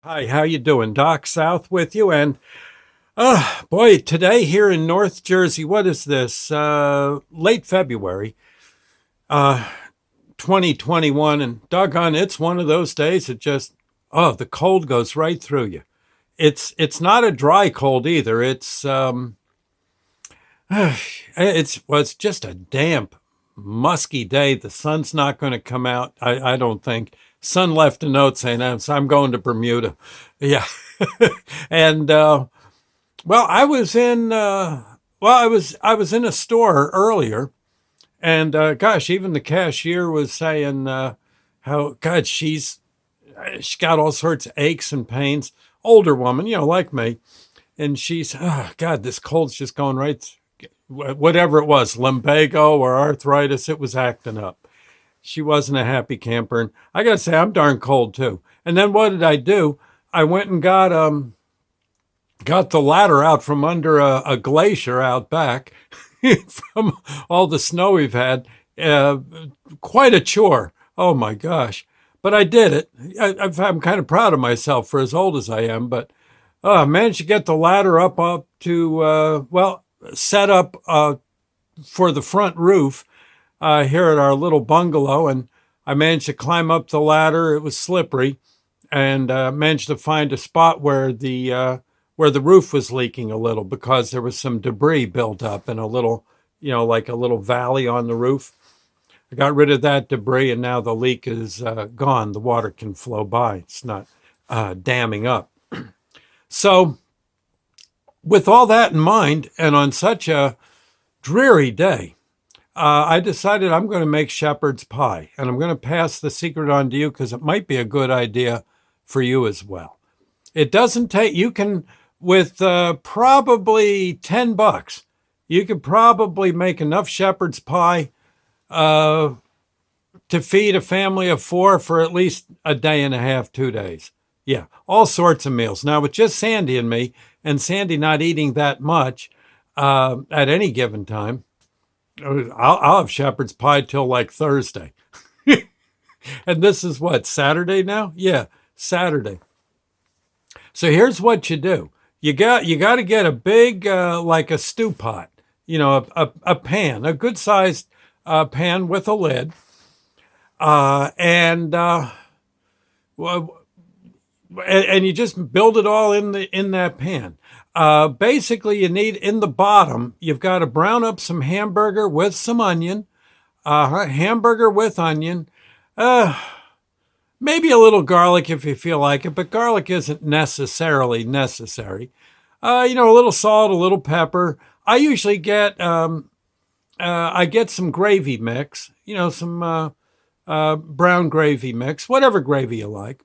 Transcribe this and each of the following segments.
Hi, how you doing? Doc South with you, and boy, today here in North Jersey, what is this? Late February, uh, 2021, and doggone, it's one of those days that just the cold goes right through you. It's not a dry cold either. It's just a damp, musky day. The sun's not going to come out. I don't think. Sun left a note saying I'm going to Bermuda. Yeah, and well, I was in a store earlier, and gosh, even the cashier was saying how God she got all sorts of aches and pains. Older woman, like me, and she's God, this cold's just going right. Whatever it was, lumbago or arthritis, it was acting up. She wasn't a happy camper, and I gotta say, I'm darn cold too. And then what did I do? I went and got the ladder out from under a glacier out back from all the snow we've had. Uh, Quite a chore. Oh my gosh. But I did it. I'm kind of proud of myself for as old as I am, but I managed to get the ladder up to, set up for the front roof here at our little bungalow. And I managed to climb up the ladder. It was slippery and managed to find a spot where the roof was leaking a little because there was some debris built up in a little, like a little valley on the roof. I got rid of that debris, and now the leak is gone. The water can flow by. It's not damming up. So, with all that in mind, and on such a dreary day, I decided I'm going to make shepherd's pie, and I'm going to pass the secret on to you because it might be a good idea for you as well. It doesn't take, you can, with probably $10, you could probably make enough shepherd's pie uh, to feed a family of four for at least a day and a half, 2 days. Yeah, all sorts of meals. Now, with just Sandy and me, and Sandy not eating that much at any given time, I'll have shepherd's pie till like Thursday. And this is what, Saturday now? Yeah, Saturday. So here's what you do. You got to get a big like a stew pot, a pan, a good sized pan with a lid, and well, and you just build it all in that pan. Basically, you need in the bottom. You've got to brown up some hamburger with some onion. Hamburger with onion. Uh, Maybe a little garlic if you feel like it, but garlic isn't necessarily necessary. A little salt, a little pepper. I usually I get some gravy mix, some brown gravy mix, whatever gravy you like.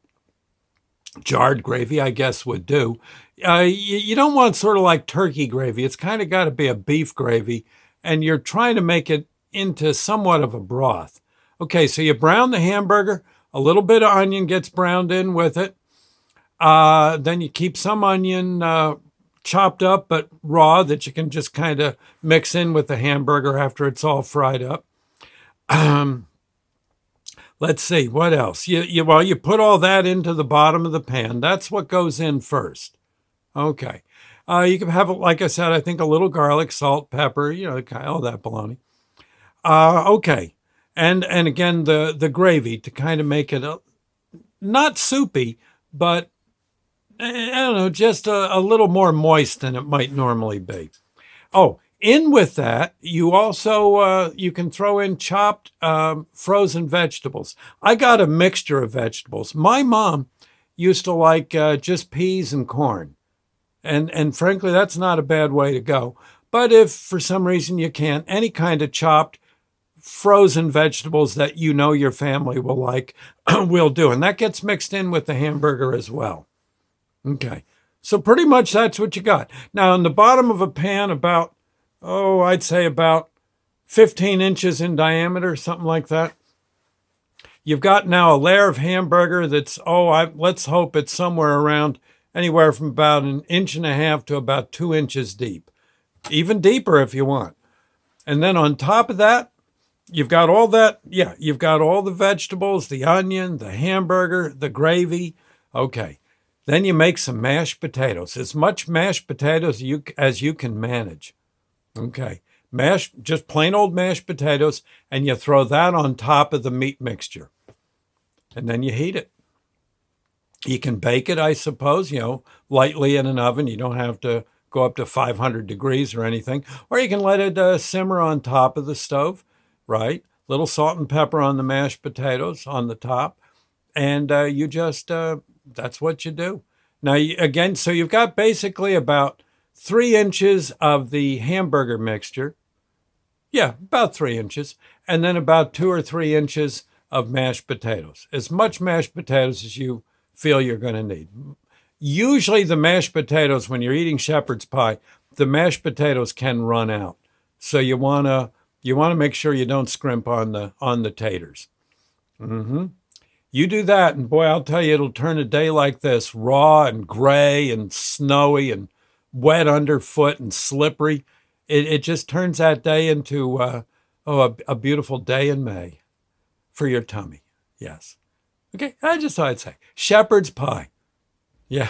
Jarred gravy, I guess, would do. You don't want sort of like turkey gravy. It's kind of got to be a beef gravy, and you're trying to make it into somewhat of a broth. Okay, so you brown the hamburger. A little bit of onion gets browned in with it. Then you keep some onion chopped up but raw that you can just kind of mix in with the hamburger after it's all fried up. Um, let's see, what else? You put all that into the bottom of the pan. That's what goes in first. Okay. You can have, like I said, I think a little garlic, salt, pepper, all that baloney. Okay. And again, the gravy to kind of make it not soupy, but I don't know, just a little more moist than it might normally be. Oh, in with that, you also you can throw in chopped frozen vegetables. I got a mixture of vegetables. My mom used to like just peas and corn, and frankly, that's not a bad way to go. But if for some reason you can't, any kind of chopped frozen vegetables that your family will like will do, and that gets mixed in with the hamburger as well. Okay. So pretty much that's what you got. Now in the bottom of a pan about, I'd say about 15 inches in diameter, something like that. You've got now a layer of hamburger that's, let's hope it's somewhere around anywhere from about an inch and a half to about 2 inches deep. Even deeper if you want. And then on top of that, you've got all that. Yeah, you've got all the vegetables, the onion, the hamburger, the gravy. Okay. Then you make some mashed potatoes, as much mashed potatoes as you can manage. Okay. Just plain old mashed potatoes, and you throw that on top of the meat mixture. And then you heat it. You can bake it, I suppose, lightly in an oven. You don't have to go up to 500 degrees or anything. Or you can let it simmer on top of the stove, right? Little salt and pepper on the mashed potatoes on the top. And that's what you do. Now, again, so you've got basically about 3 inches of the hamburger mixture. Yeah, about 3 inches. And then about 2 or 3 inches of mashed potatoes. As much mashed potatoes as you feel you're going to need. Usually the mashed potatoes, when you're eating shepherd's pie, the mashed potatoes can run out. So you want to make sure you don't scrimp on the taters. You do that, and boy, I'll tell you, it'll turn a day like this, raw and gray and snowy and wet underfoot and slippery. It just turns that day into a beautiful day in May for your tummy. Yes. Okay, I just thought I'd say shepherd's pie. Yeah,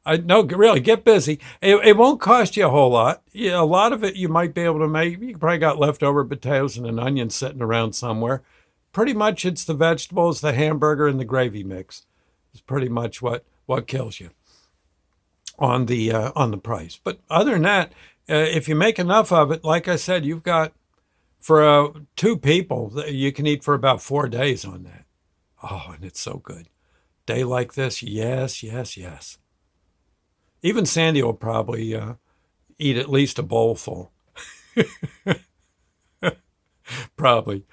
I no, really get busy. It won't cost you a whole lot. Yeah, a lot of it you might be able to make. You probably got leftover potatoes and an onion sitting around somewhere. Pretty much, it's the vegetables, the hamburger, and the gravy mix. It's pretty much what kills you on the price. But other than that, if you make enough of it, like I said, you've got for 2 people, you can eat for about 4 days on that. Oh, and it's so good. Day like this, yes, yes, yes. Even Sandy will probably eat at least a bowl full. Probably.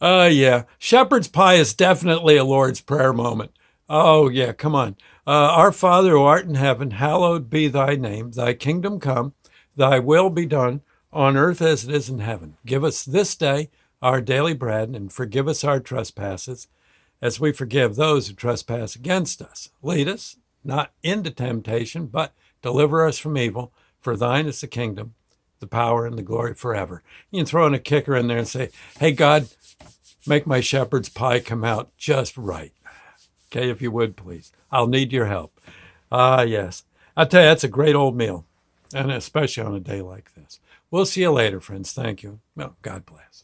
Yeah. Shepherd's pie is definitely a Lord's Prayer moment. Oh, yeah, come on. Our Father who art in heaven, hallowed be thy name. Thy kingdom come, thy will be done on earth as it is in heaven. Give us this day our daily bread, and forgive us our trespasses, as we forgive those who trespass against us. Lead us not into temptation, but deliver us from evil. For thine is the kingdom, the power, and the glory forever. You can throw in a kicker in there and say, hey, God, make my shepherd's pie come out just right. Okay, if you would, please. I'll need your help. Yes. I'll tell you, that's a great old meal, and especially on a day like this. We'll see you later, friends. Thank you. Well, God bless.